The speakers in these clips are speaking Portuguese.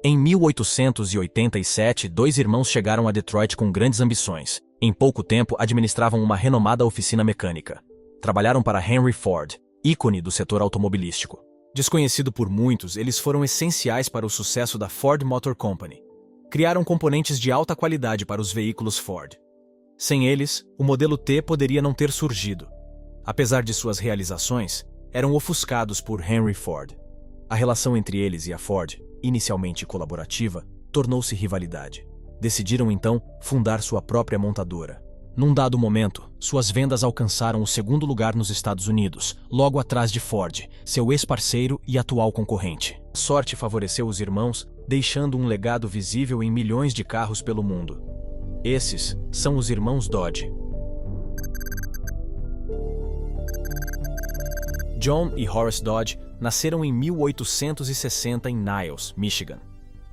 Em 1887, dois irmãos chegaram a Detroit com grandes ambições. Em pouco tempo, administravam uma renomada oficina mecânica. Trabalharam para Henry Ford, ícone do setor automobilístico. Desconhecido por muitos, eles foram essenciais para o sucesso da Ford Motor Company. Criaram componentes de alta qualidade para os veículos Ford. Sem eles, o modelo T poderia não ter surgido. Apesar de suas realizações, eram ofuscados por Henry Ford. A relação entre eles e a Ford, inicialmente colaborativa, tornou-se rivalidade. Decidiram então fundar sua própria montadora. Num dado momento, suas vendas alcançaram o segundo lugar nos Estados Unidos, logo atrás de Ford, seu ex-parceiro e atual concorrente. A sorte favoreceu os irmãos, deixando um legado visível em milhões de carros pelo mundo. Esses são os irmãos Dodge. John e Horace Dodge nasceram em 1860 em Niles, Michigan.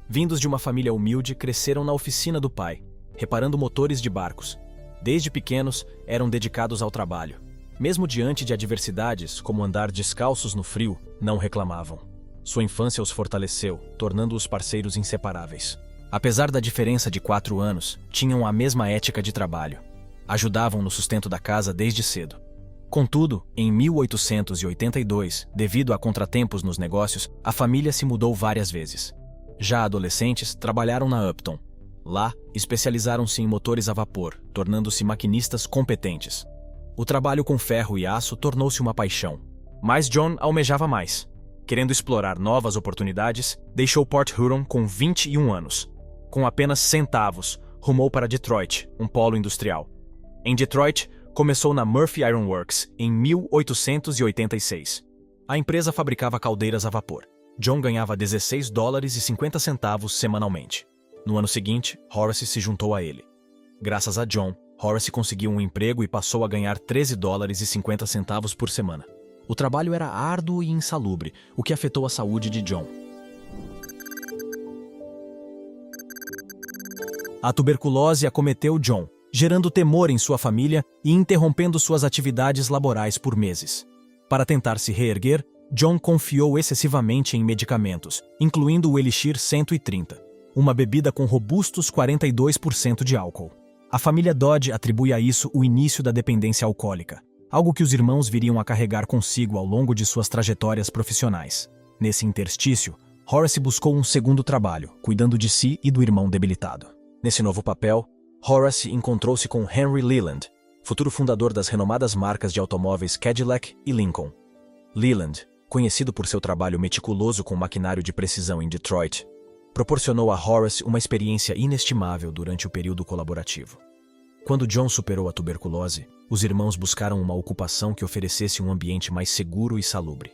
Vindos de uma família humilde, cresceram na oficina do pai, reparando motores de barcos. Desde pequenos, eram dedicados ao trabalho. Mesmo diante de adversidades, como andar descalços no frio, não reclamavam. Sua infância os fortaleceu, tornando-os parceiros inseparáveis. Apesar da diferença de 4 anos, tinham a mesma ética de trabalho. Ajudavam no sustento da casa desde cedo. Contudo, em 1882, devido a contratempos nos negócios, a família se mudou várias vezes. Já adolescentes, trabalharam na Upton. Lá, especializaram-se em motores a vapor, tornando-se maquinistas competentes. O trabalho com ferro e aço tornou-se uma paixão. Mas John almejava mais. Querendo explorar novas oportunidades, deixou Port Huron com 21 anos. Com apenas centavos, rumou para Detroit, um polo industrial. Em Detroit, começou na Murphy Iron Works, em 1886. A empresa fabricava caldeiras a vapor. John ganhava $16,50 semanalmente. No ano seguinte, Horace se juntou a ele. Graças a John, Horace conseguiu um emprego e passou a ganhar $13,50 por semana. O trabalho era árduo e insalubre, o que afetou a saúde de John. A tuberculose acometeu John, gerando temor em sua família e interrompendo suas atividades laborais por meses. Para tentar se reerguer, John confiou excessivamente em medicamentos, incluindo o Elixir 130, uma bebida com robustos 42% de álcool. A família Dodge atribui a isso o início da dependência alcoólica, algo que os irmãos viriam a carregar consigo ao longo de suas trajetórias profissionais. Nesse interstício, Horace buscou um segundo trabalho, cuidando de si e do irmão debilitado. Nesse novo papel, Horace encontrou-se com Henry Leland, futuro fundador das renomadas marcas de automóveis Cadillac e Lincoln. Leland, conhecido por seu trabalho meticuloso com maquinário de precisão em Detroit, proporcionou a Horace uma experiência inestimável durante o período colaborativo. Quando John superou a tuberculose, os irmãos buscaram uma ocupação que oferecesse um ambiente mais seguro e salubre.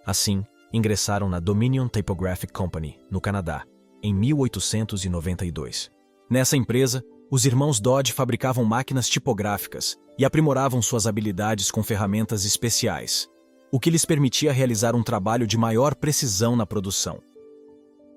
Assim, ingressaram na Dominion Typographic Company, no Canadá, em 1892. Nessa empresa, os irmãos Dodge fabricavam máquinas tipográficas e aprimoravam suas habilidades com ferramentas especiais, o que lhes permitia realizar um trabalho de maior precisão na produção.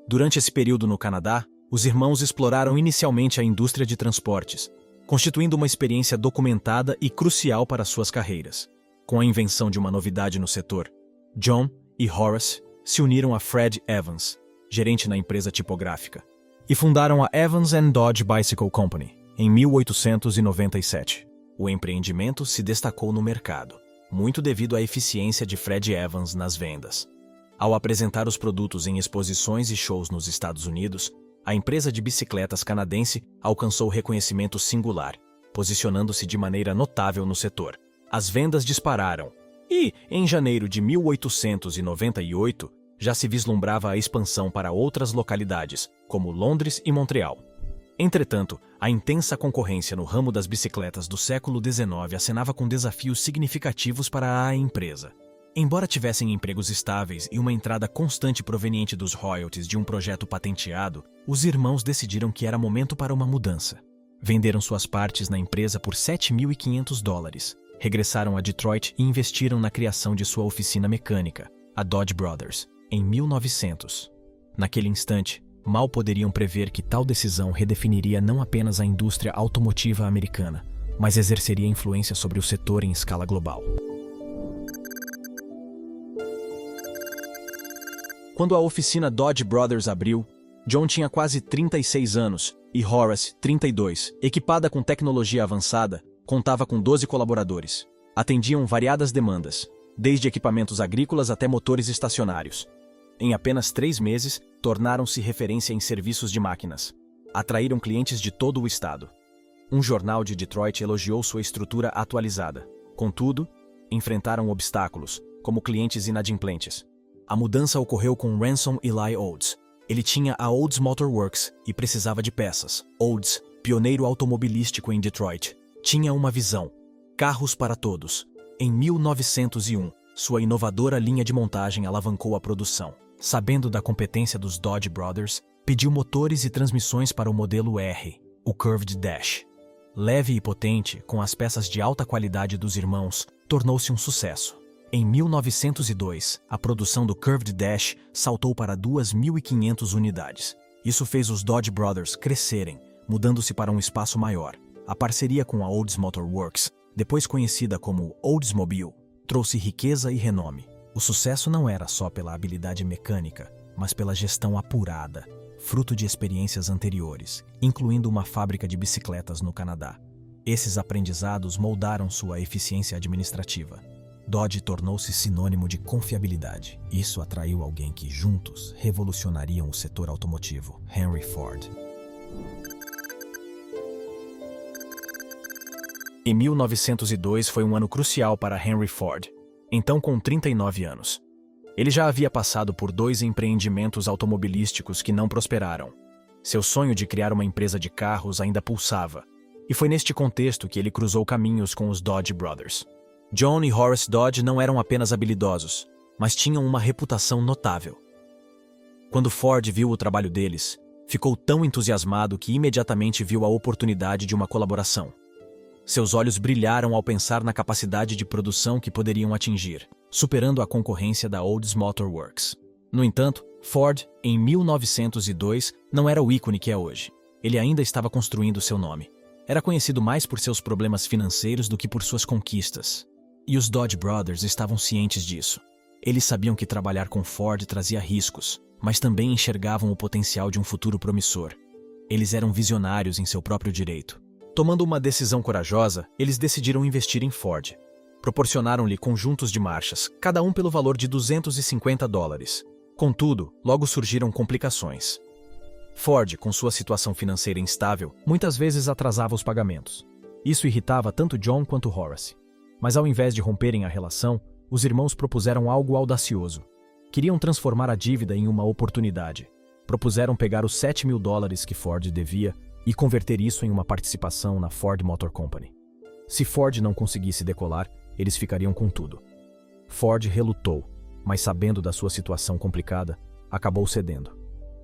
Durante esse período no Canadá, os irmãos exploraram inicialmente a indústria de transportes, constituindo uma experiência documentada e crucial para suas carreiras. Com a invenção de uma novidade no setor, John e Horace se uniram a Fred Evans, gerente na empresa tipográfica, e fundaram a Evans & Dodge Bicycle Company, em 1897. O empreendimento se destacou no mercado, muito devido à eficiência de Fred Evans nas vendas. Ao apresentar os produtos em exposições e shows nos Estados Unidos, a empresa de bicicletas canadense alcançou reconhecimento singular, posicionando-se de maneira notável no setor. As vendas dispararam e, em janeiro de 1898, já se vislumbrava a expansão para outras localidades, como Londres e Montreal. Entretanto, a intensa concorrência no ramo das bicicletas do século XIX acenava com desafios significativos para a empresa. Embora tivessem empregos estáveis e uma entrada constante proveniente dos royalties de um projeto patenteado, os irmãos decidiram que era momento para uma mudança. Venderam suas partes na empresa por $7.500, regressaram a Detroit e investiram na criação de sua oficina mecânica, a Dodge Brothers, em 1900. Naquele instante, mal poderiam prever que tal decisão redefiniria não apenas a indústria automotiva americana, mas exerceria influência sobre o setor em escala global. Quando a oficina Dodge Brothers abriu, John tinha quase 36 anos e Horace, 32. Equipada com tecnologia avançada, contava com 12 colaboradores. Atendiam variadas demandas, desde equipamentos agrícolas até motores estacionários. Em apenas 3 meses, tornaram-se referência em serviços de máquinas. Atraíram clientes de todo o estado. Um jornal de Detroit elogiou sua estrutura atualizada. Contudo, enfrentaram obstáculos, como clientes inadimplentes. A mudança ocorreu com Ransom Eli Olds. Ele tinha a Olds Motor Works e precisava de peças. Olds, pioneiro automobilístico em Detroit, tinha uma visão: carros para todos. Em 1901, sua inovadora linha de montagem alavancou a produção. Sabendo da competência dos Dodge Brothers, pediu motores e transmissões para o modelo R, o Curved Dash. Leve e potente, com as peças de alta qualidade dos irmãos, tornou-se um sucesso. Em 1902, a produção do Curved Dash saltou para 2.500 unidades. Isso fez os Dodge Brothers crescerem, mudando-se para um espaço maior. A parceria com a Olds Motor Works, depois conhecida como Oldsmobile, trouxe riqueza e renome. O sucesso não era só pela habilidade mecânica, mas pela gestão apurada, fruto de experiências anteriores, incluindo uma fábrica de bicicletas no Canadá. Esses aprendizados moldaram sua eficiência administrativa. Dodge tornou-se sinônimo de confiabilidade. Isso atraiu alguém que, juntos, revolucionariam o setor automotivo: Henry Ford. Em 1902 foi um ano crucial para Henry Ford, então com 39 anos. Ele já havia passado por 2 empreendimentos automobilísticos que não prosperaram. Seu sonho de criar uma empresa de carros ainda pulsava, e foi neste contexto que ele cruzou caminhos com os Dodge Brothers. John e Horace Dodge não eram apenas habilidosos, mas tinham uma reputação notável. Quando Ford viu o trabalho deles, ficou tão entusiasmado que imediatamente viu a oportunidade de uma colaboração. Seus olhos brilharam ao pensar na capacidade de produção que poderiam atingir, superando a concorrência da Olds Motor Works. No entanto, Ford, em 1902, não era o ícone que é hoje. Ele ainda estava construindo seu nome. Era conhecido mais por seus problemas financeiros do que por suas conquistas. E os Dodge Brothers estavam cientes disso. Eles sabiam que trabalhar com Ford trazia riscos, mas também enxergavam o potencial de um futuro promissor. Eles eram visionários em seu próprio direito. Tomando uma decisão corajosa, eles decidiram investir em Ford. Proporcionaram-lhe conjuntos de marchas, cada um pelo valor de $250. Contudo, logo surgiram complicações. Ford, com sua situação financeira instável, muitas vezes atrasava os pagamentos. Isso irritava tanto John quanto Horace. Mas ao invés de romperem a relação, os irmãos propuseram algo audacioso. Queriam transformar a dívida em uma oportunidade. Propuseram pegar os $7.000 que Ford devia e converter isso em uma participação na Ford Motor Company. Se Ford não conseguisse decolar, eles ficariam com tudo. Ford relutou, mas sabendo da sua situação complicada, acabou cedendo.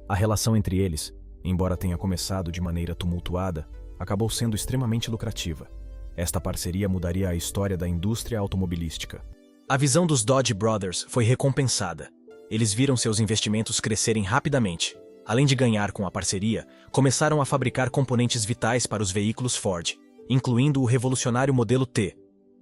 A relação entre eles, embora tenha começado de maneira tumultuada, acabou sendo extremamente lucrativa. Esta parceria mudaria a história da indústria automobilística. A visão dos Dodge Brothers foi recompensada. Eles viram seus investimentos crescerem rapidamente. Além de ganhar com a parceria, começaram a fabricar componentes vitais para os veículos Ford, incluindo o revolucionário modelo T.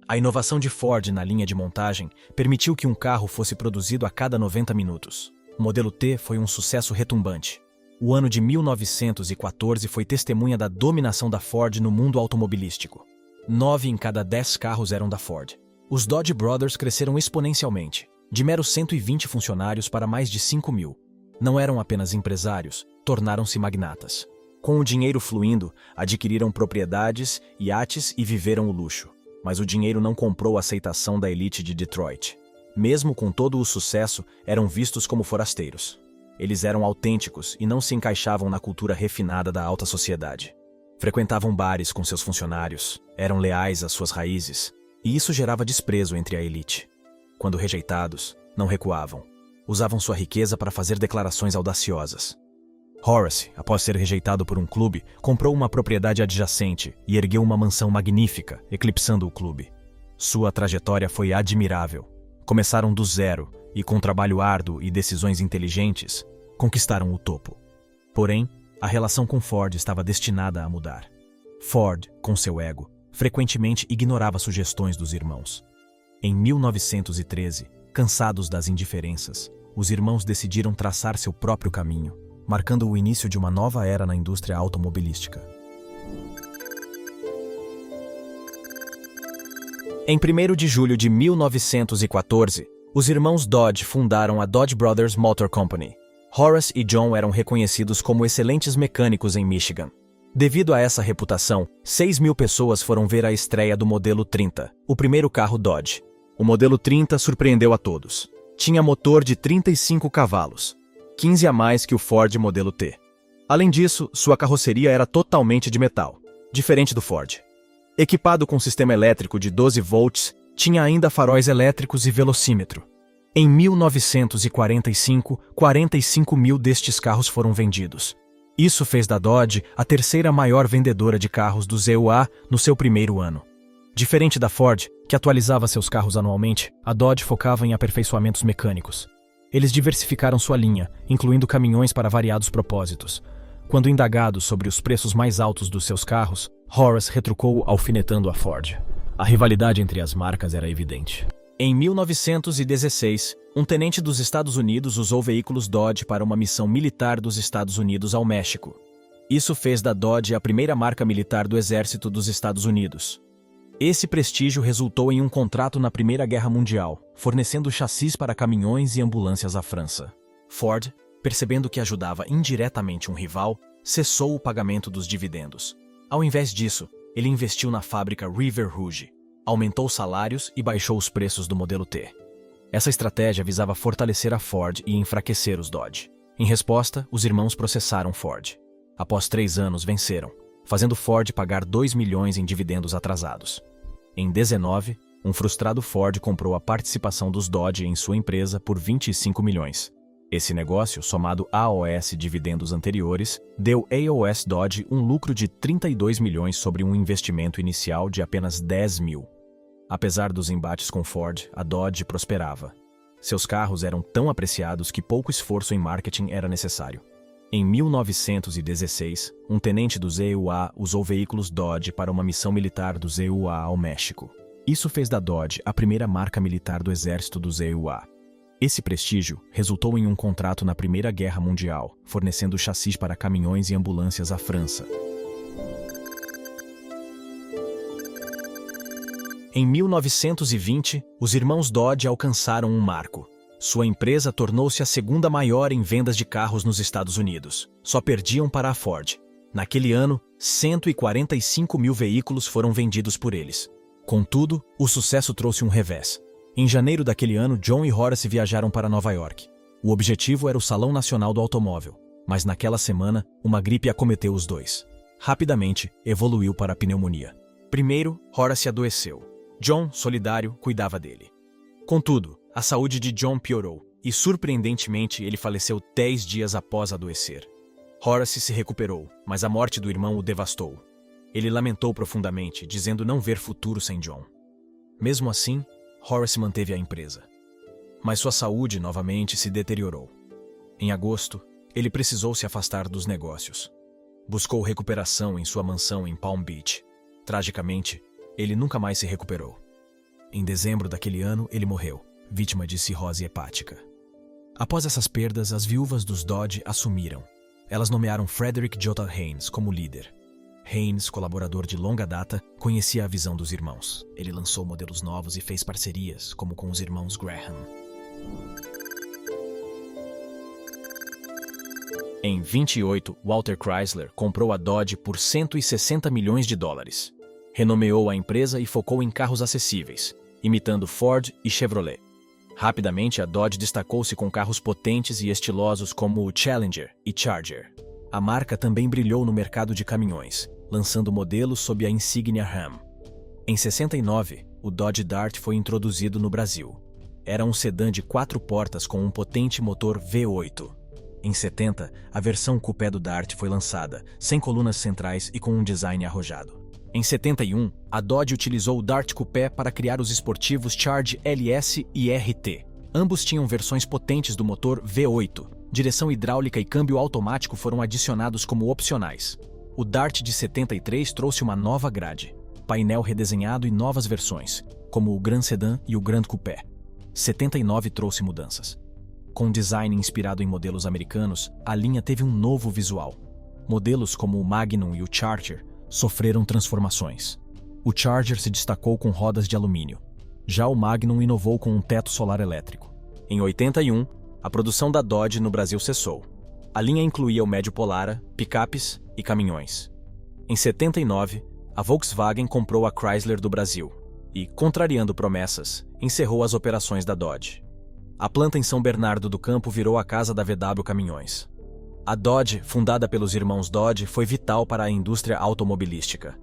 A inovação de Ford na linha de montagem permitiu que um carro fosse produzido a cada 90 minutos. O modelo T foi um sucesso retumbante. O ano de 1914 foi testemunha da dominação da Ford no mundo automobilístico. 9 em cada 10 carros eram da Ford. Os Dodge Brothers cresceram exponencialmente, de meros 120 funcionários para mais de 5.000. Não eram apenas empresários, tornaram-se magnatas. Com o dinheiro fluindo, adquiriram propriedades, iates e viveram o luxo. Mas o dinheiro não comprou a aceitação da elite de Detroit. Mesmo com todo o sucesso, eram vistos como forasteiros. Eles eram autênticos e não se encaixavam na cultura refinada da alta sociedade. Frequentavam bares com seus funcionários, eram leais às suas raízes, e isso gerava desprezo entre a elite. Quando rejeitados, não recuavam. Usavam sua riqueza para fazer declarações audaciosas. Horace, após ser rejeitado por um clube, comprou uma propriedade adjacente e ergueu uma mansão magnífica, eclipsando o clube. Sua trajetória foi admirável. Começaram do zero e, com trabalho árduo e decisões inteligentes, conquistaram o topo. Porém, a relação com Ford estava destinada a mudar. Ford, com seu ego, frequentemente ignorava sugestões dos irmãos. Em 1913, cansados das indiferenças, os irmãos decidiram traçar seu próprio caminho, marcando o início de uma nova era na indústria automobilística. Em 1º de julho de 1914, os irmãos Dodge fundaram a Dodge Brothers Motor Company. Horace e John eram reconhecidos como excelentes mecânicos em Michigan. Devido a essa reputação, 6.000 pessoas foram ver a estreia do modelo 30, o primeiro carro Dodge. O modelo 30 surpreendeu a todos. Tinha motor de 35 cavalos, 15 a mais que o Ford modelo T. Além disso, sua carroceria era totalmente de metal, diferente do Ford. Equipado com sistema elétrico de 12 volts, tinha ainda faróis elétricos e velocímetro. Em 1945, 45.000 destes carros foram vendidos. Isso fez da Dodge a terceira maior vendedora de carros do ZEUA no seu primeiro ano. Diferente da Ford, que atualizava seus carros anualmente, a Dodge focava em aperfeiçoamentos mecânicos. Eles diversificaram sua linha, incluindo caminhões para variados propósitos. Quando indagado sobre os preços mais altos dos seus carros, Horace retrucou alfinetando a Ford. A rivalidade entre as marcas era evidente. Em 1916, um tenente dos Estados Unidos usou veículos Dodge para uma missão militar dos Estados Unidos ao México. Isso fez da Dodge a primeira marca militar do Exército dos Estados Unidos. Esse prestígio resultou em um contrato na Primeira Guerra Mundial, fornecendo chassis para caminhões e ambulâncias à França. Ford, percebendo que ajudava indiretamente um rival, cessou o pagamento dos dividendos. Ao invés disso, ele investiu na fábrica River Rouge, aumentou salários e baixou os preços do modelo T. Essa estratégia visava fortalecer a Ford e enfraquecer os Dodge. Em resposta, os irmãos processaram Ford. Após 3 anos, venceram, fazendo Ford pagar 2 milhões em dividendos atrasados. Em 19, um frustrado Ford comprou a participação dos Dodge em sua empresa por 25 milhões. Esse negócio, somado aos dividendos anteriores, deu aos Dodge um lucro de 32 milhões sobre um investimento inicial de apenas 10 mil. Apesar dos embates com Ford, a Dodge prosperava. Seus carros eram tão apreciados que pouco esforço em marketing era necessário. Em 1916, um tenente do ZEUA usou veículos Dodge para uma missão militar do ZEUA ao México. Isso fez da Dodge a primeira marca militar do exército do ZEUA. Esse prestígio resultou em um contrato na Primeira Guerra Mundial, fornecendo chassis para caminhões e ambulâncias à França. Em 1920, os irmãos Dodge alcançaram um marco. Sua empresa tornou-se a segunda maior em vendas de carros nos Estados Unidos. Só perdiam para a Ford. Naquele ano, 145.000 veículos foram vendidos por eles. Contudo, o sucesso trouxe um revés. Em janeiro daquele ano, John e Horace viajaram para Nova York. O objetivo era o Salão Nacional do Automóvel, mas naquela semana, uma gripe acometeu os dois. Rapidamente, evoluiu para a pneumonia. Primeiro, Horace adoeceu. John, solidário, cuidava dele. Contudo, a saúde de John piorou, e surpreendentemente ele faleceu 10 dias após adoecer. Horace se recuperou, mas a morte do irmão o devastou. Ele lamentou profundamente, dizendo não ver futuro sem John. Mesmo assim, Horace manteve a empresa. Mas sua saúde novamente se deteriorou. Em agosto, ele precisou se afastar dos negócios. Buscou recuperação em sua mansão em Palm Beach. Tragicamente, ele nunca mais se recuperou. Em dezembro daquele ano, ele morreu, vítima de cirrose hepática. Após essas perdas, as viúvas dos Dodge assumiram. Elas nomearam Frederick J. Haynes como líder. Haynes, colaborador de longa data, conhecia a visão dos irmãos. Ele lançou modelos novos e fez parcerias, como com os irmãos Graham. Em 28, Walter Chrysler comprou a Dodge por 160 milhões de dólares. Renomeou a empresa e focou em carros acessíveis, imitando Ford e Chevrolet. Rapidamente, a Dodge destacou-se com carros potentes e estilosos como o Challenger e Charger. A marca também brilhou no mercado de caminhões, lançando modelos sob a insígnia Ram. Em 69, o Dodge Dart foi introduzido no Brasil. Era um sedã de 4 portas com um potente motor V8. Em 70, a versão coupé do Dart foi lançada, sem colunas centrais e com um design arrojado. Em 71, a Dodge utilizou o Dart Coupé para criar os esportivos Charge LS e RT. Ambos tinham versões potentes do motor V8. Direção hidráulica e câmbio automático foram adicionados como opcionais. O Dart de 73 trouxe uma nova grade, painel redesenhado e novas versões, como o Grand Sedan e o Grand Coupé. 79 trouxe mudanças. Com design inspirado em modelos americanos, a linha teve um novo visual. Modelos como o Magnum e o Charger sofreram transformações. O Charger se destacou com rodas de alumínio. Já o Magnum inovou com um teto solar elétrico. Em 81, a produção da Dodge no Brasil cessou. A linha incluía o médio Polara, picapes e caminhões. Em 79, a Volkswagen comprou a Chrysler do Brasil e, contrariando promessas, encerrou as operações da Dodge. A planta em São Bernardo do Campo virou a casa da VW Caminhões. A Dodge, fundada pelos irmãos Dodge, foi vital para a indústria automobilística.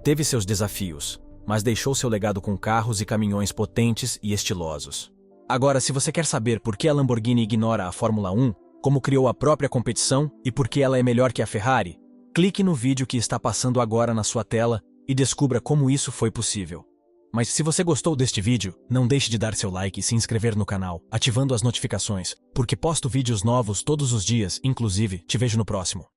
Teve seus desafios, mas deixou seu legado com carros e caminhões potentes e estilosos. Agora, se você quer saber por que a Lamborghini ignora a Fórmula 1, como criou a própria competição e por que ela é melhor que a Ferrari, clique no vídeo que está passando agora na sua tela e descubra como isso foi possível. Mas se você gostou deste vídeo, não deixe de dar seu like e se inscrever no canal, ativando as notificações, porque posto vídeos novos todos os dias, inclusive, te vejo no próximo.